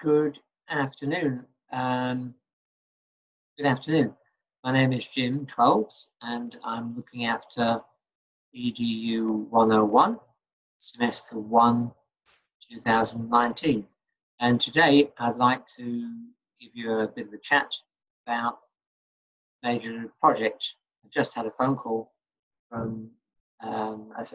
Good afternoon. Good afternoon. My name is Jim Twelves, and I'm looking after EDU101, Semester 1, 2019. And today I'd like to give you a bit of a chat about a major project. I just had a phone call from a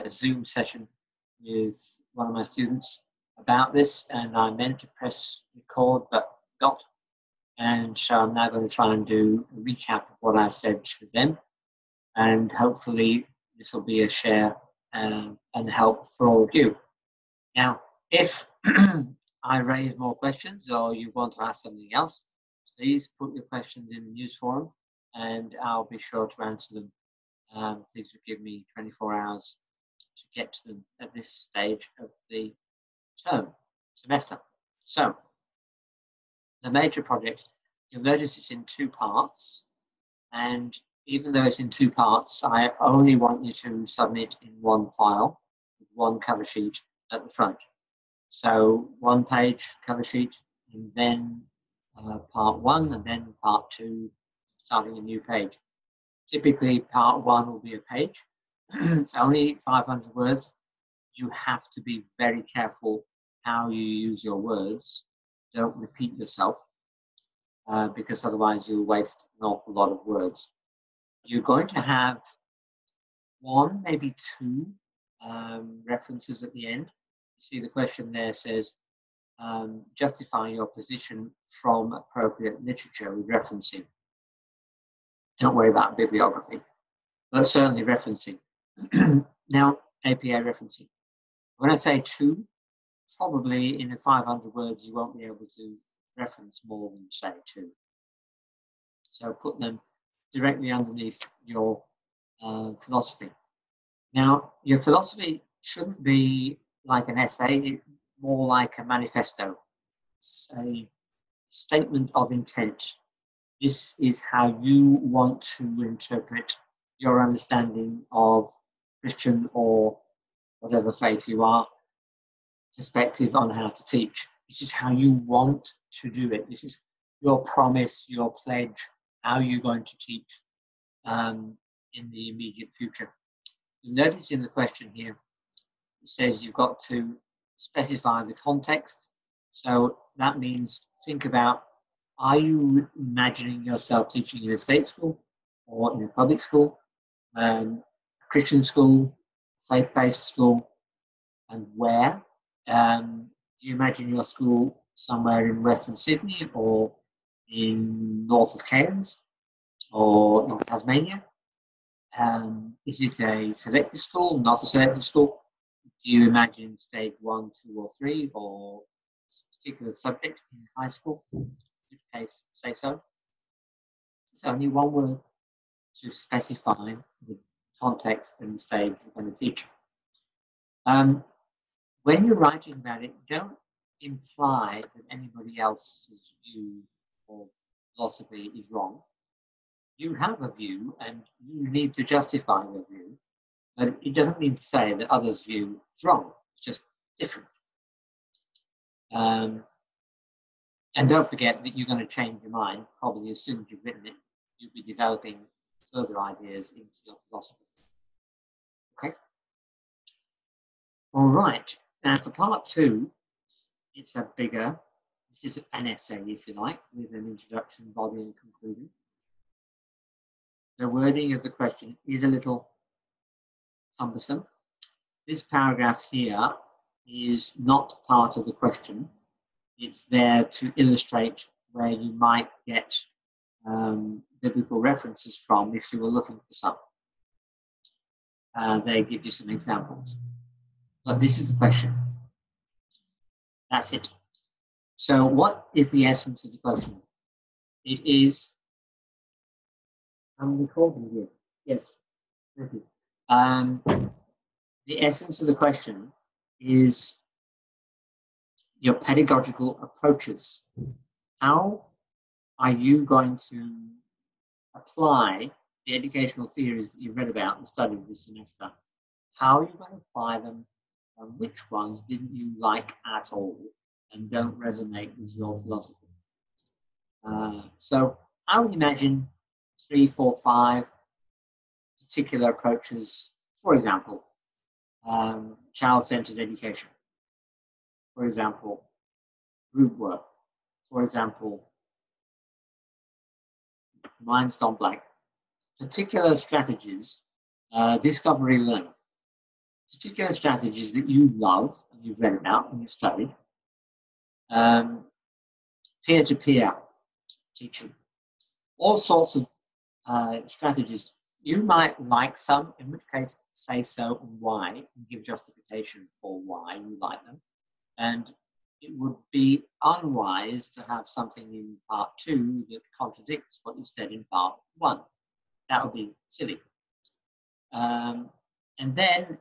Zoom session with one of my students about this, and I meant to press record but forgot, and so I'm now going to try and do a recap of what I said to them, and hopefully this will be a share and help for all of you. Now, if I raise more questions or you want to ask something else, please put your questions in the news forum and I'll be sure to answer them. Please forgive me 24 hours to get to them at this stage of the semester. So, the major project, you'll notice it's in two parts, and even though it's in two parts, I only want you to submit in one file with one cover sheet at the front. So, one page cover sheet, and then part one, and then part two, starting a new page. Typically, part one will be a page. It's only 500 words. You have to be very careful how you use your words. Don't repeat yourself, because otherwise you'll waste an awful lot of words. You're going to have one, maybe two references at the end. You see the question there says, justify your position from appropriate literature with referencing. Don't worry about bibliography, but certainly referencing. Now, APA referencing. When I say two, probably in the 500 words you won't be able to reference more than, say, two. So put them directly underneath your philosophy. Now, your philosophy shouldn't be like an essay, more like a manifesto. It's a statement of intent. This is how you want to interpret your understanding of Christian or whatever faith you are, perspective on how to teach. This is how you want to do it. This is your promise, your pledge, how you're going to teach in the immediate future. You'll notice in the question here, it says you've got to specify the context. So that means think about, are you imagining yourself teaching in a state school or in a public school, a Christian school, faith-based school, and where? Do you imagine your school somewhere in Western Sydney or in north of Cairns or in Tasmania? Is it a selective school, not a selective school? Do you imagine stage 1, 2, or 3, or a particular subject in high school? In which case, say so. It's only one word to specify the context and the stage you're going to teach. When you're writing about it, don't imply that anybody else's view or philosophy is wrong. You have a view and you need to justify your view, but it doesn't mean to say that others' view is wrong. It's just different. And don't forget that you're going to change your mind probably as soon as you've written it. You'll be developing further ideas into your philosophy. Okay? All right. Now for part two, it's a bigger, this is an essay, if you like, with an introduction, body, and conclusion. The wording of the question is a little cumbersome. This paragraph here is not part of the question. It's there to illustrate where you might get biblical references from if you were looking for some. They give you some examples. But this is the question. That's it. So what is the essence of the question? It is, I'm recording here. Yes, thank you. The essence of the question is your pedagogical approaches. How are you going to apply the educational theories that you've read about and studied this semester? How are you going to apply them, and which ones didn't you like at all? and don't resonate with your philosophy. So I would imagine 3, 4, 5 particular approaches. For example, child-centered education. For example, group work. For example, mind's gone blank. Particular strategies, discovery learning. Particular strategies that you love and you've read about and you've studied. Peer-to-peer teaching. All sorts of strategies. You might like some, in which case say so and why, and give justification for why you like them. And it would be unwise to have something in part 2 that contradicts what you said in part 1. That would be silly. And then,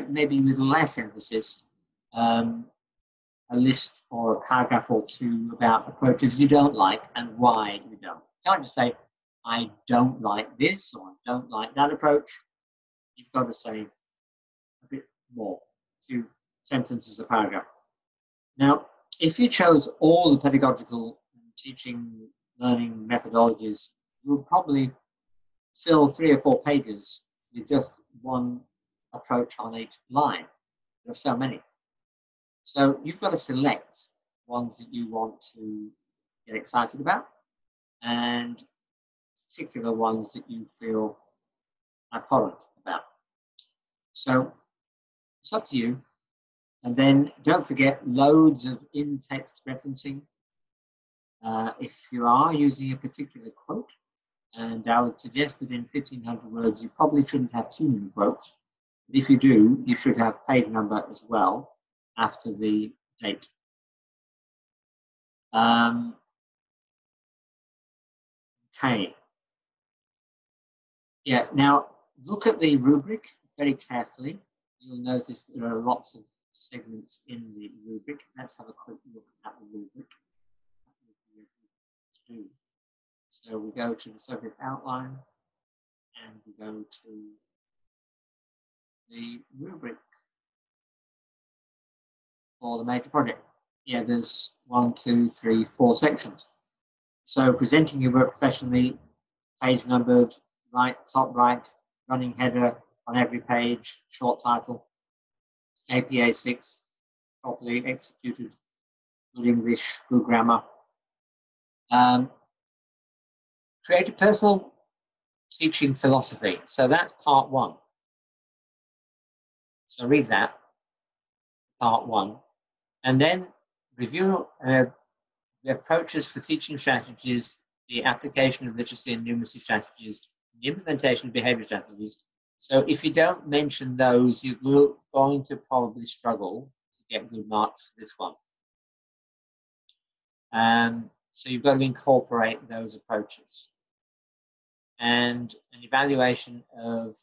maybe with less emphasis, a list or a paragraph or 2 about approaches you don't like and why you don't. You can't just say, I don't like this or I don't like that approach. You've got to say a bit more, 2 sentences a paragraph. Now, if you chose all the pedagogical teaching, learning methodologies, you would probably fill 3 or 4 pages with just one approach on each line. There are so many. So you've got to select ones that you want to get excited about and particular ones that you feel abhorrent about. So it's up to you. And then don't forget loads of in-text referencing. If you are using a particular quote, and I would suggest that in 1,500 words, you probably shouldn't have too many quotes. But if you do, you should have page number as well after the date. Okay. Yeah, now look at the rubric very carefully. You'll notice that there are lots of segments in the rubric. Let's have a quick look at the rubric. So we go to the subject outline and we go to the rubric for the major project. Yeah, there's 1, 2, 3, 4 sections. So presenting your work professionally, page numbered, right, top right, running header on every page, short title, APA 6, properly executed, good English, good grammar. Create a personal teaching philosophy. So that's part 1. So read that, part 1. And then review the approaches for teaching strategies, the application of literacy and numeracy strategies, the implementation of behavior strategies. So if you don't mention those, you're going to probably struggle to get good marks for this one. So you've got to incorporate those approaches. And an evaluation of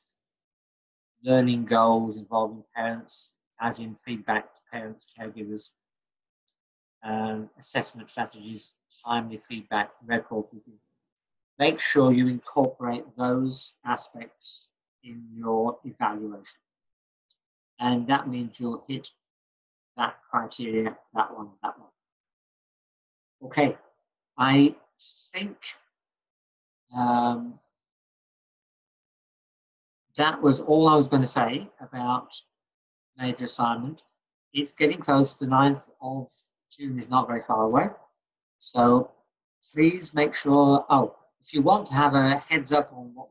learning goals involving parents, as in feedback to parents, caregivers, assessment strategies, timely feedback, record keeping. Make sure you incorporate those aspects in your evaluation. And that means you'll hit that criteria, that one, that one. Okay, I think that was all I was going to say about major assignment. It's getting close. The 9th of June is not very far away. So please make sure, if you want to have a heads up on what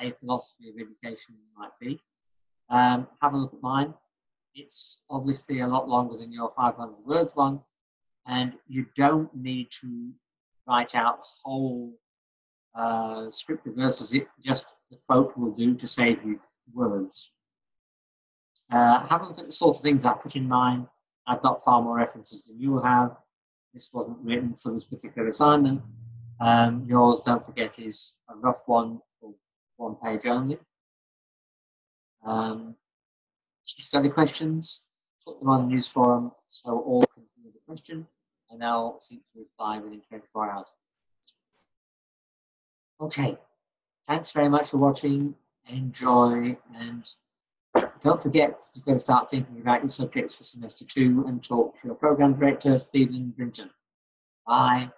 a philosophy of education might be, have a look at mine. It's obviously a lot longer than your 500 words one, and you don't need to write out whole scripted verses. Just the quote will do to save you words. Have a look at the sort of things I put in mine. I've got far more references than you will have. This wasn't written for this particular assignment. Yours, don't forget, is a rough one for 1 page only. If you've got any questions, put them on the news forum so all can hear the question, and I'll seek to reply within 24 hours. Okay, thanks very much for watching. Enjoy, and Don't forget, you've got to start thinking about your subjects for semester 2 and talk to your program director, Stephen Brinton. Bye.